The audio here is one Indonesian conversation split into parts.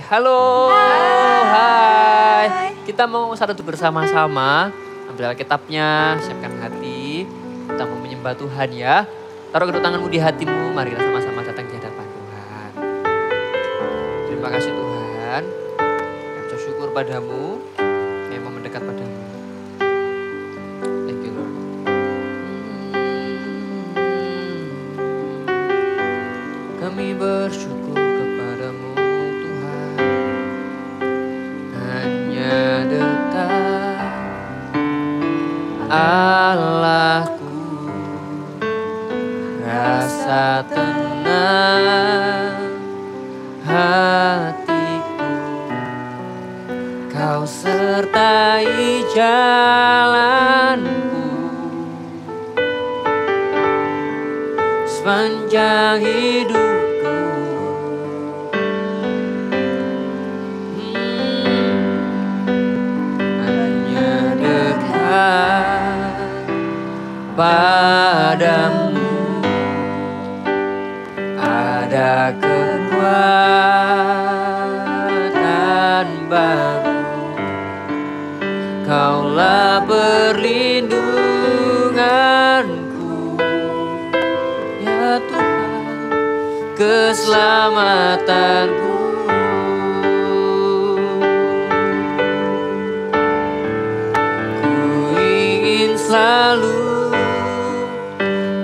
Halo. Hai. Hai. Kita mau satu bersama-sama. Ambil Alkitabnya, siapkan hati. Kita mau menyembah Tuhan ya. Taruh kedua tanganmu di hatimu. Mari kita sama-sama datang di hadapan Tuhan. Terima kasih Tuhan. Kami ucap syukur padamu. Kami mau mendekat padamu. Thank you Lord. Kami bersyukur kepadamu Tuhan. Hanya dekat Allahku, rasa tenang hatiku. Kau sertai jalanku sepanjang hidupku. Hanya dekat padamu ada kekuatan baru. Kaulah perlindunganku, ya Tuhan, keselamatanku. Ku ingin selalu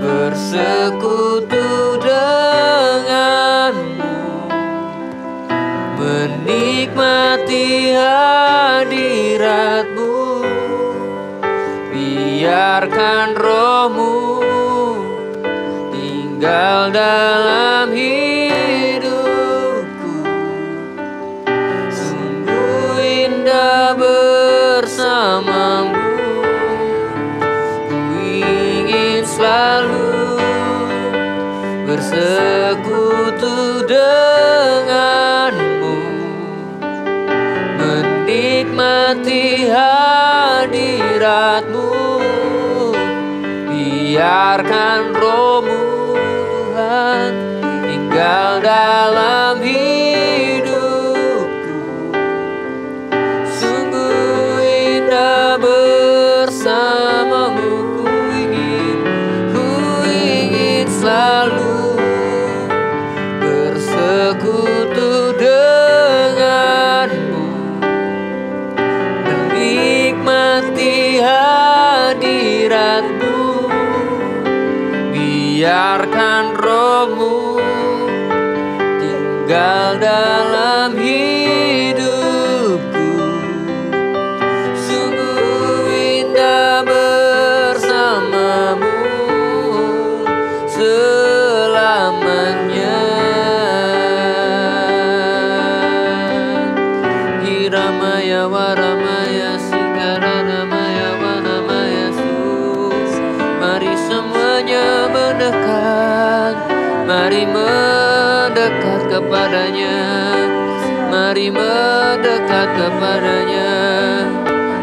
bersekutu denganmu, menikmati hadiratmu. Biarkan rohmu tinggal dalam hidupku. Sungguh indah bersamamu. Ku ingin selalu bersekutu denganmu, menikmati hadiratmu. Biarkan rohmu Tuhan tinggal dalam hidupku. Sungguh indah bersamamu. Ku ingin selalu bersekutu denganmu, menikmati hadiratmu. Biarkan rohmu tinggal dalam hidupku. Sungguh indah bersamamu selamanya. Hiramaya waramaya singgaranamaya wanamaya sus. Mari semuanya mendekat, mari mendekat kepadanya, mari mendekat kepadanya.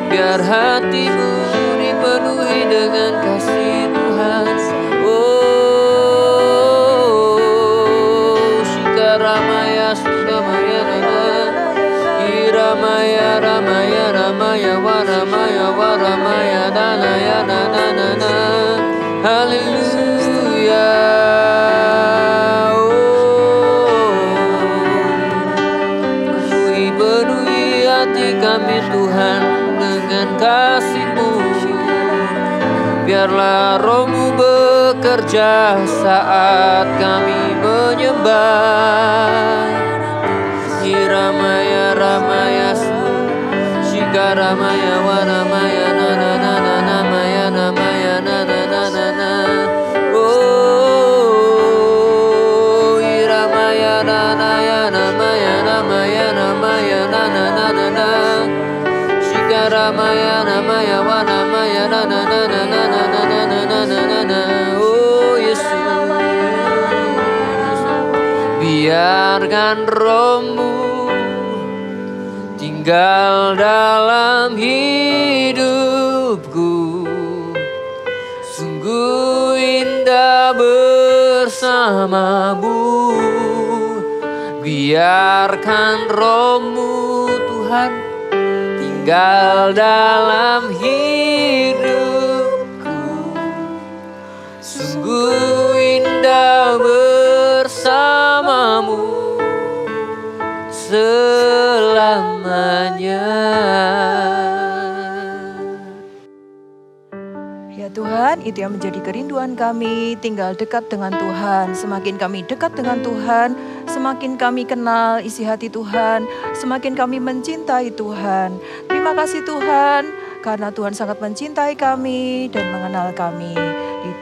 Biar hatimu dipenuhi dengan kasih Tuhan. Oh, Shikaramaya Sudamaya Nana, Iramaya Ramaya Ramaya Waramaya Waramaya Danaya Nana Nana. Haleluya. Penuhi hati kami Tuhan dengan kasih-Mu. Biarlah rohmu bekerja saat kami menyembah. Hiramaya Ramaya Shikaramaya Waramaya Nana Nana Namaya Namaya Nana Nana Nana. Oh, Hiramaya Nanaya Namaya Namaya Namaya Nana Nana Nana. Shikaramaya Namaya Wanamaya Nana Nana Nana Nana Nana Nana. Oh Yesus, biarkan rohmu tinggal dalam hidupku. Sungguh indah bersamamu. Biarkan Roh-Mu Tuhan tinggal dalam hidupku. Sungguh indah bersamamu selamanya. Ya Tuhan, itu yang menjadi kerinduan kami, tinggal dekat dengan Tuhan. Semakin kami dekat dengan Tuhan, semakin kami kenal isi hati Tuhan, semakin kami mencintai Tuhan. Terima kasih Tuhan, karena Tuhan sangat mencintai kami dan mengenal kami.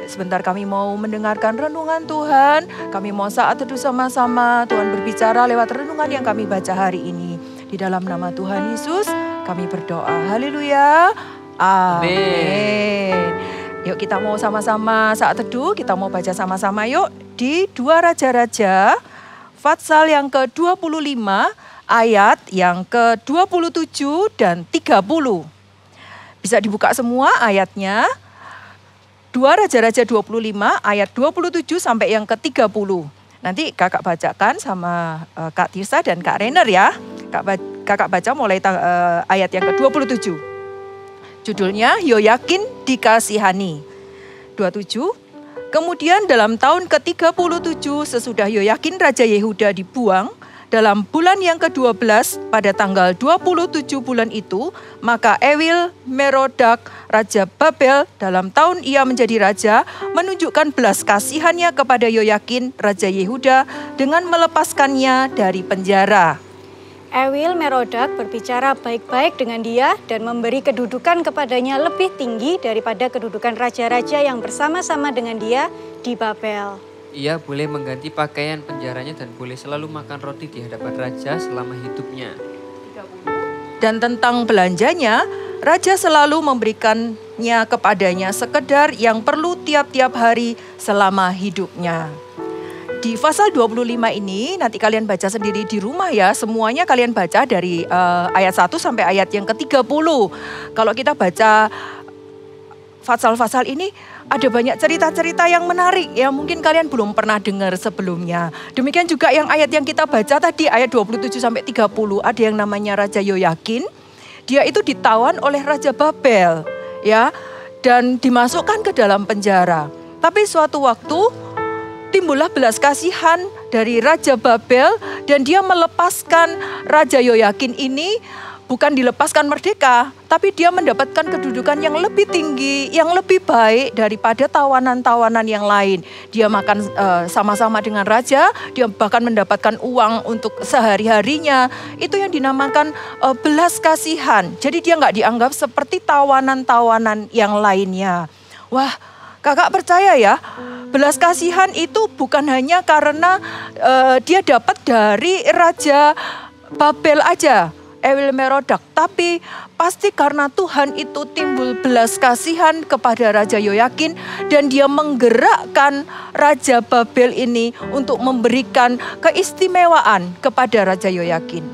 Sebentar kami mau mendengarkan renungan Tuhan, kami mau saat teduh sama-sama Tuhan berbicara lewat renungan yang kami baca hari ini. Di dalam nama Tuhan Yesus kami berdoa, haleluya, amin. Yuk kita mau sama-sama saat teduh, kita mau baca sama-sama yuk di 2 Raja-Raja Fatsal yang ke-25 ayat yang ke-27 dan 30. Bisa dibuka semua ayatnya. 2 Raja-Raja 25 ayat 27 sampai yang ke-30. Nanti kakak bacakan sama Kak Tirsa dan Kak Rainer ya. Kakak baca mulai ayat yang ke-27. Judulnya Yoyakin dikasihani. 27. Kemudian dalam tahun ke-37 sesudah Yoyakin Raja Yehuda dibuang, dalam bulan yang ke-12 pada tanggal 27 bulan itu, maka Ewil Merodak Raja Babel dalam tahun ia menjadi raja menunjukkan belas kasihannya kepada Yoyakin Raja Yehuda dengan melepaskannya dari penjara. Ewil Merodak berbicara baik-baik dengan dia dan memberi kedudukan kepadanya lebih tinggi daripada kedudukan raja-raja yang bersama-sama dengan dia di Babel. Ia boleh mengganti pakaian penjaranya dan boleh selalu makan roti di hadapan raja selama hidupnya. Dan tentang belanjanya, raja selalu memberikannya kepadanya sekedar yang perlu tiap-tiap hari selama hidupnya. Di pasal 25 ini nanti kalian baca sendiri di rumah ya. Semuanya kalian baca dari ayat 1 sampai ayat yang ke-30. Kalau kita baca pasal-pasal ini ada banyak cerita-cerita yang menarik yang mungkin kalian belum pernah dengar sebelumnya. Demikian juga yang ayat yang kita baca tadi ayat 27 sampai 30 ada yang namanya Raja Yoyakin. Dia itu ditawan oleh Raja Babel ya dan dimasukkan ke dalam penjara. Tapi suatu waktu timbullah belas kasihan dari Raja Babel dan dia melepaskan Raja Yoyakin ini. Bukan dilepaskan merdeka, tapi dia mendapatkan kedudukan yang lebih tinggi, yang lebih baik daripada tawanan-tawanan yang lain. Dia makan sama-sama dengan raja, dia bahkan mendapatkan uang untuk sehari-harinya. Itu yang dinamakan belas kasihan. Jadi dia nggak dianggap seperti tawanan-tawanan yang lainnya. Wah, kakak percaya ya, belas kasihan itu bukan hanya karena dia dapat dari Raja Babel aja, Ewil Merodak, tapi pasti karena Tuhan itu timbul belas kasihan kepada Raja Yoyakin dan dia menggerakkan Raja Babel ini untuk memberikan keistimewaan kepada Raja Yoyakin.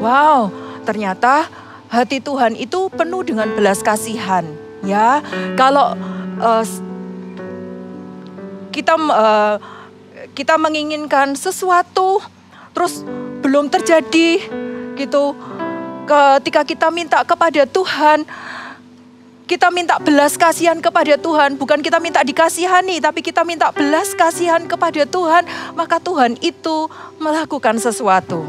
Wow, ternyata hati Tuhan itu penuh dengan belas kasihan. Ya, kalau kita menginginkan sesuatu terus belum terjadi gitu. Ketika kita minta kepada Tuhan, kita minta belas kasihan kepada Tuhan, bukan kita minta dikasihani, tapi kita minta belas kasihan kepada Tuhan, maka Tuhan itu melakukan sesuatu.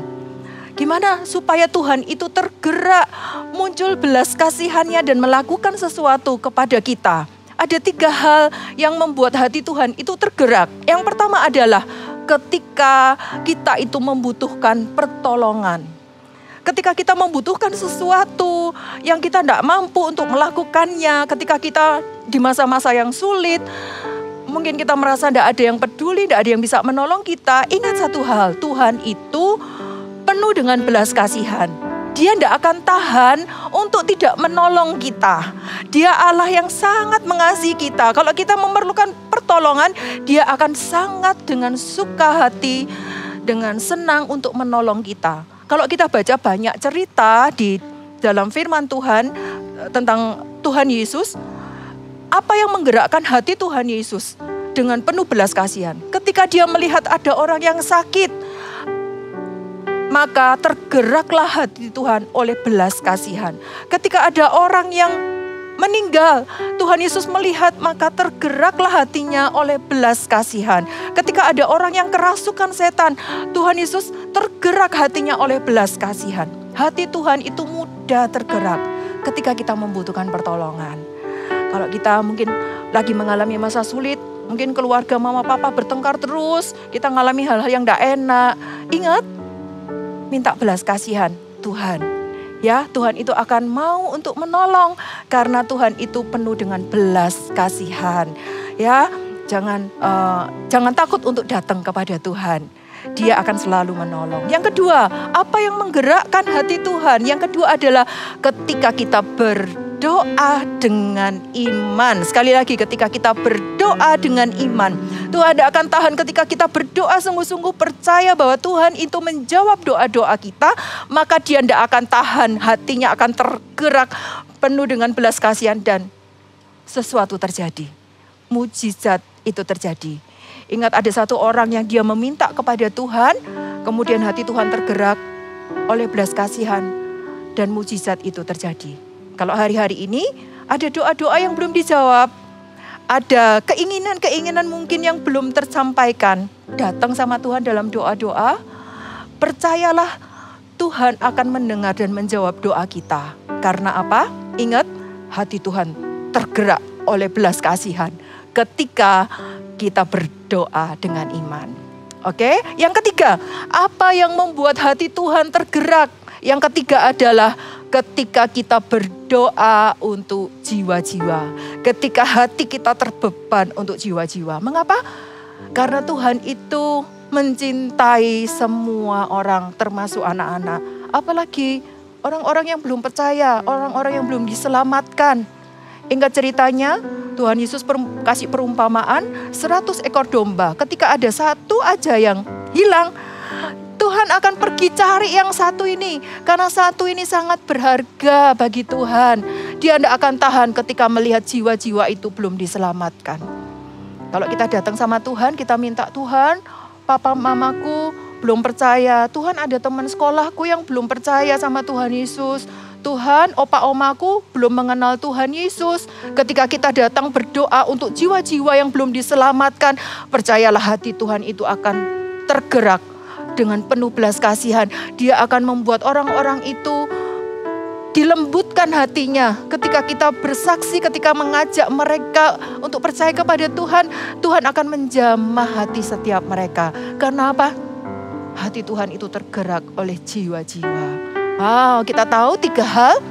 Gimana supaya Tuhan itu tergerak, muncul belas kasihannya dan melakukan sesuatu kepada kita? Ada 3 hal yang membuat hati Tuhan itu tergerak. Yang pertama adalah ketika kita itu membutuhkan pertolongan. Ketika kita membutuhkan sesuatu yang kita tidak mampu untuk melakukannya, ketika kita di masa-masa yang sulit, mungkin kita merasa tidak ada yang peduli, tidak ada yang bisa menolong kita. Ingat satu hal, Tuhan itu penuh dengan belas kasihan. Dia tidak akan tahan untuk tidak menolong kita. Dia Allah yang sangat mengasihi kita. Kalau kita memerlukan pertolongan, dia akan sangat dengan suka hati, dengan senang untuk menolong kita. Kalau kita baca banyak cerita di dalam firman Tuhan tentang Tuhan Yesus, apa yang menggerakkan hati Tuhan Yesus dengan penuh belas kasihan? Ketika dia melihat ada orang yang sakit, maka tergeraklah hati Tuhan oleh belas kasihan. Ketika ada orang yang meninggal, Tuhan Yesus melihat maka tergeraklah hatinya oleh belas kasihan. Ketika ada orang yang kerasukan setan, Tuhan Yesus tergerak hatinya oleh belas kasihan. Hati Tuhan itu mudah tergerak ketika kita membutuhkan pertolongan. Kalau kita mungkin lagi mengalami masa sulit, mungkin keluarga mama papa bertengkar terus, kita mengalami hal-hal yang tidak enak. Ingat, minta belas kasihan Tuhan. Ya, Tuhan itu akan mau untuk menolong karena Tuhan itu penuh dengan belas kasihan. Ya, jangan takut untuk datang kepada Tuhan. Dia akan selalu menolong. Yang kedua, apa yang menggerakkan hati Tuhan? Yang kedua adalah ketika kita berdoa dengan iman. Sekali lagi, ketika kita berdoa dengan iman, Tuhan tidak akan tahan ketika kita berdoa sungguh-sungguh percaya bahwa Tuhan itu menjawab doa-doa kita, maka Dia tidak akan tahan, hatinya akan tergerak penuh dengan belas kasihan dan sesuatu terjadi. Mujizat itu terjadi. Ingat, ada satu orang yang dia meminta kepada Tuhan, kemudian hati Tuhan tergerak oleh belas kasihan dan mujizat itu terjadi. Kalau hari-hari ini ada doa-doa yang belum dijawab, ada keinginan-keinginan mungkin yang belum tersampaikan, datang sama Tuhan dalam doa-doa, percayalah Tuhan akan mendengar dan menjawab doa kita. Karena apa? Ingat, hati Tuhan tergerak oleh belas kasihan ketika kita berdoa dengan iman. Oke, yang ketiga, apa yang membuat hati Tuhan tergerak? Yang ketiga adalah ketika kita berdoa untuk jiwa-jiwa. Ketika hati kita terbeban untuk jiwa-jiwa. Mengapa? Karena Tuhan itu mencintai semua orang, termasuk anak-anak. Apalagi orang-orang yang belum percaya, orang-orang yang belum diselamatkan. Ingat ceritanya, Tuhan Yesus kasih perumpamaan 100 ekor domba. Ketika ada satu aja yang hilang, Tuhan akan pergi cari yang satu ini. Karena satu ini sangat berharga bagi Tuhan. Dia tidak akan tahan ketika melihat jiwa-jiwa itu belum diselamatkan. Kalau kita datang sama Tuhan, kita minta, Tuhan, papa mamaku belum percaya. Tuhan, ada teman sekolahku yang belum percaya sama Tuhan Yesus. Tuhan, opa omaku belum mengenal Tuhan Yesus. Ketika kita datang berdoa untuk jiwa-jiwa yang belum diselamatkan, percayalah hati Tuhan itu akan tergerak dengan penuh belas kasihan. Dia akan membuat orang-orang itu dilembutkan hatinya. Ketika kita bersaksi, ketika mengajak mereka untuk percaya kepada Tuhan, Tuhan akan menjamah hati setiap mereka. Karena apa? Hati Tuhan itu tergerak oleh jiwa-jiwa. Kita tahu 3 hal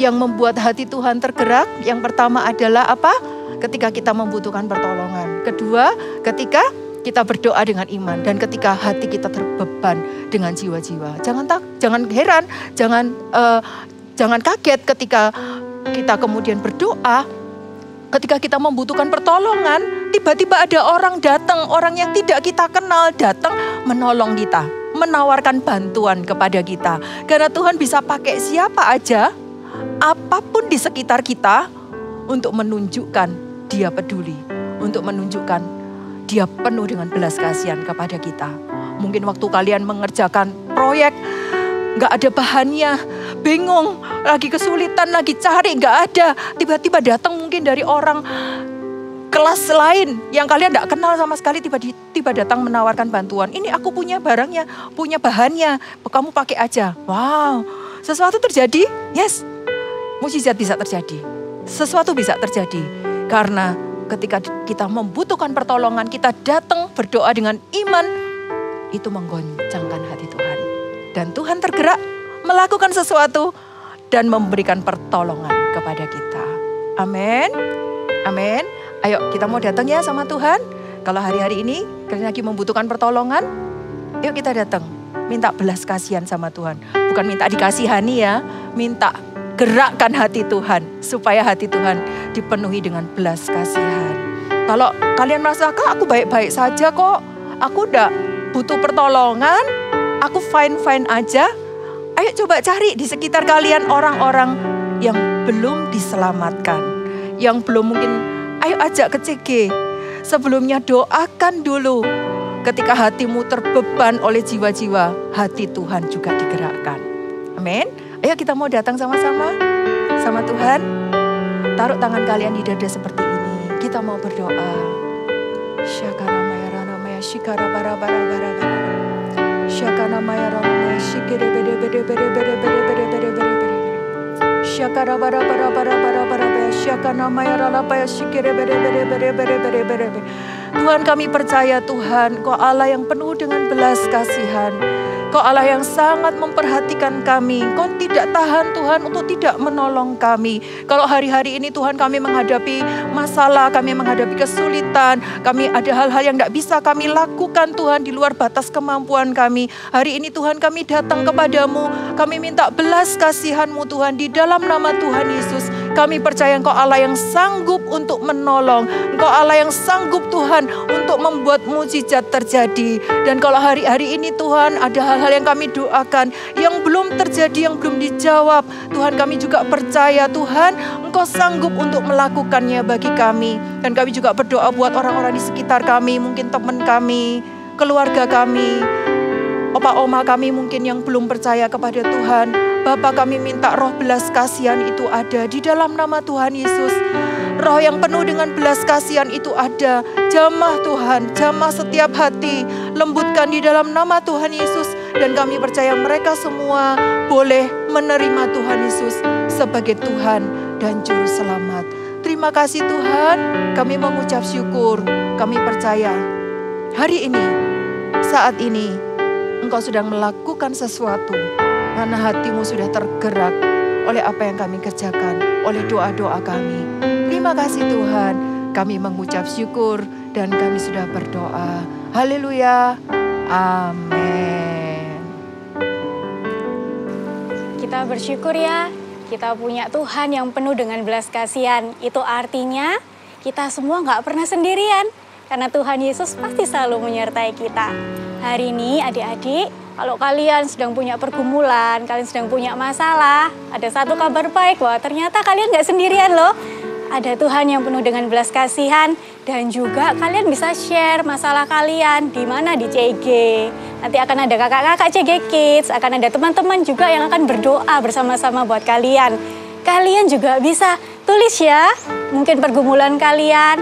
yang membuat hati Tuhan tergerak. Yang pertama adalah apa? Ketika kita membutuhkan pertolongan. Kedua, ketika kita berdoa dengan iman. Dan ketika hati kita terbeban dengan jiwa-jiwa. Jangan heran, jangan kaget ketika kita kemudian berdoa. Ketika kita membutuhkan pertolongan, tiba-tiba ada orang datang, orang yang tidak kita kenal datang menolong kita, menawarkan bantuan kepada kita. Karena Tuhan bisa pakai siapa aja, apapun di sekitar kita untuk menunjukkan Dia peduli, untuk menunjukkan Dia penuh dengan belas kasihan kepada kita. Mungkin waktu kalian mengerjakan proyek, gak ada bahannya, bingung, lagi kesulitan, lagi cari, gak ada. Tiba-tiba datang mungkin dari orang kelas lain yang kalian gak kenal sama sekali, tiba-tiba datang menawarkan bantuan. Ini aku punya barangnya, punya bahannya, kamu pakai aja. Wow, sesuatu terjadi, yes, mujizat bisa terjadi. Sesuatu bisa terjadi. Karena ketika kita membutuhkan pertolongan, kita datang berdoa dengan iman, itu menggoncangkan hati Tuhan. Dan Tuhan tergerak melakukan sesuatu dan memberikan pertolongan kepada kita. Amin. Amin. Ayo kita mau datang ya sama Tuhan. Kalau hari-hari ini kalian lagi membutuhkan pertolongan, yuk kita datang. Minta belas kasihan sama Tuhan. Bukan minta dikasihani ya, minta gerakkan hati Tuhan. Supaya hati Tuhan dipenuhi dengan belas kasihan. Kalau kalian merasa, Kak, aku baik-baik saja kok. Aku udah butuh pertolongan, aku fine-fine aja. Ayo coba cari di sekitar kalian orang-orang yang belum diselamatkan. Yang belum mungkin, ayo ajak ke CG. Sebelumnya doakan dulu. ketika hatimu terbeban oleh jiwa-jiwa, hati Tuhan juga digerakkan. Amin. Ayo kita mau datang sama-sama sama Tuhan. Taruh tangan kalian di dada seperti ini. Kita mau berdoa. Syakara maya rana maya shikara bara bara bara bara. Syakana maya rana maya shikere bede bede bede bede bede bede bede bede bede. Syakara bara bara bara bara bara bara. Syakana maya rana maya shikere bede bede bede bede bede bede bede. Tuhan, kami percaya Tuhan, Kau Allah yang penuh dengan belas kasihan. Kau Allah yang sangat memperhatikan kami. Kau tidak tahan Tuhan untuk tidak menolong kami. Kalau hari-hari ini Tuhan kami menghadapi masalah, kami menghadapi kesulitan, kami ada hal-hal yang tidak bisa kami lakukan Tuhan di luar batas kemampuan kami. Hari ini Tuhan kami datang kepadamu, kami minta belas kasihan-Mu Tuhan di dalam nama Tuhan Yesus. Kami percaya Engkau Allah yang sanggup untuk menolong. Engkau Allah yang sanggup Tuhan untuk membuat mukjizat terjadi. Dan kalau hari-hari ini Tuhan ada hal-hal yang kami doakan yang belum terjadi, yang belum dijawab, Tuhan kami juga percaya Tuhan Engkau sanggup untuk melakukannya bagi kami. Dan kami juga berdoa buat orang-orang di sekitar kami, mungkin teman kami, keluarga kami, opa oma kami mungkin yang belum percaya kepada Tuhan. Bapa, kami minta roh belas kasihan itu ada di dalam nama Tuhan Yesus. Roh yang penuh dengan belas kasihan itu ada. Jamah Tuhan, jamah setiap hati. Lembutkan di dalam nama Tuhan Yesus. Dan kami percaya mereka semua boleh menerima Tuhan Yesus sebagai Tuhan dan Juru Selamat. Terima kasih Tuhan, kami mengucap syukur. Kami percaya hari ini, saat ini, Engkau sedang melakukan sesuatu. Karena hatimu sudah tergerak oleh apa yang kami kerjakan, oleh doa-doa kami. Terima kasih Tuhan, kami mengucap syukur dan kami sudah berdoa. Haleluya, amin. Kita bersyukur ya, kita punya Tuhan yang penuh dengan belas kasihan. Itu artinya kita semua gak pernah sendirian. Karena Tuhan Yesus pasti selalu menyertai kita. Hari ini adik-adik, kalau kalian sedang punya pergumulan, kalian sedang punya masalah, ada satu kabar baik bahwa ternyata kalian gak sendirian loh. Ada Tuhan yang penuh dengan belas kasihan dan juga kalian bisa share masalah kalian di mana di CG. Nanti akan ada kakak-kakak CG Kids, akan ada teman-teman juga yang akan berdoa bersama-sama buat kalian. Kalian juga bisa tulis ya, mungkin pergumulan kalian,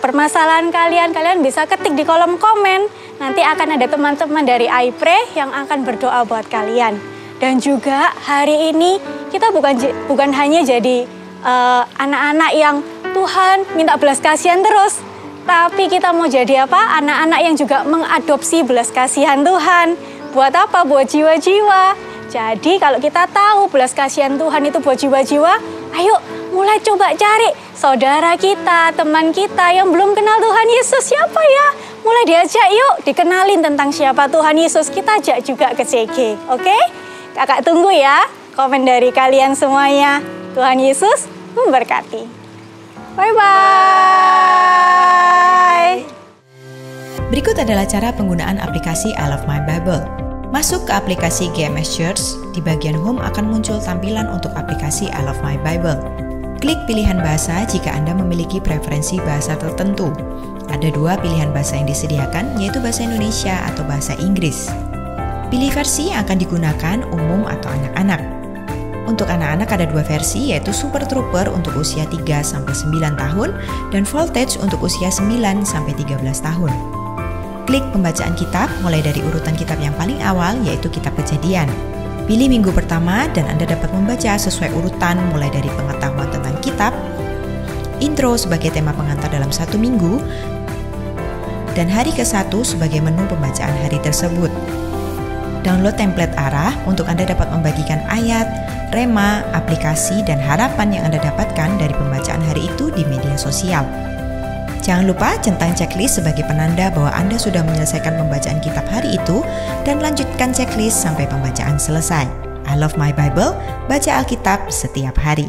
permasalahan kalian bisa ketik di kolom komen. Nanti akan ada teman-teman dari iPray yang akan berdoa buat kalian. Dan juga hari ini kita bukan hanya jadi anak-anak yang Tuhan minta belas kasihan terus. Tapi kita mau jadi apa? Anak-anak yang juga mengadopsi belas kasihan Tuhan. Buat apa? Buat jiwa-jiwa. Jadi kalau kita tahu belas kasihan Tuhan itu buat jiwa-jiwa, ayo mulai coba cari saudara kita, teman kita yang belum kenal Tuhan Yesus siapa ya? Mulai diajak yuk, dikenalin tentang siapa Tuhan Yesus, kita ajak juga ke CG, oke? Kakak tunggu ya, komen dari kalian semuanya. Tuhan Yesus memberkati. Bye-bye. Berikut adalah cara penggunaan aplikasi I Love My Bible. Masuk ke aplikasi GMS Church, di bagian Home akan muncul tampilan untuk aplikasi I Love My Bible. Klik pilihan bahasa jika Anda memiliki preferensi bahasa tertentu. Ada 2 pilihan bahasa yang disediakan, yaitu bahasa Indonesia atau bahasa Inggris. Pilih versi yang akan digunakan, umum atau anak-anak. Untuk anak-anak ada 2 versi, yaitu Super Trooper untuk usia 3-9 tahun dan Voltage untuk usia 9-13 tahun. Klik pembacaan kitab mulai dari urutan kitab yang paling awal, yaitu kitab Kejadian. Pilih minggu pertama dan Anda dapat membaca sesuai urutan mulai dari pengetahuan tentang kitab, intro sebagai tema pengantar dalam 1 minggu, dan hari ke-1 sebagai menu pembacaan hari tersebut. Download template arah untuk Anda dapat membagikan ayat, rema, aplikasi, dan harapan yang Anda dapatkan dari pembacaan hari itu di media sosial. Jangan lupa centang checklist sebagai penanda bahwa Anda sudah menyelesaikan pembacaan kitab hari itu dan lanjutkan checklist sampai pembacaan selesai. I Love My Bible, baca Alkitab setiap hari.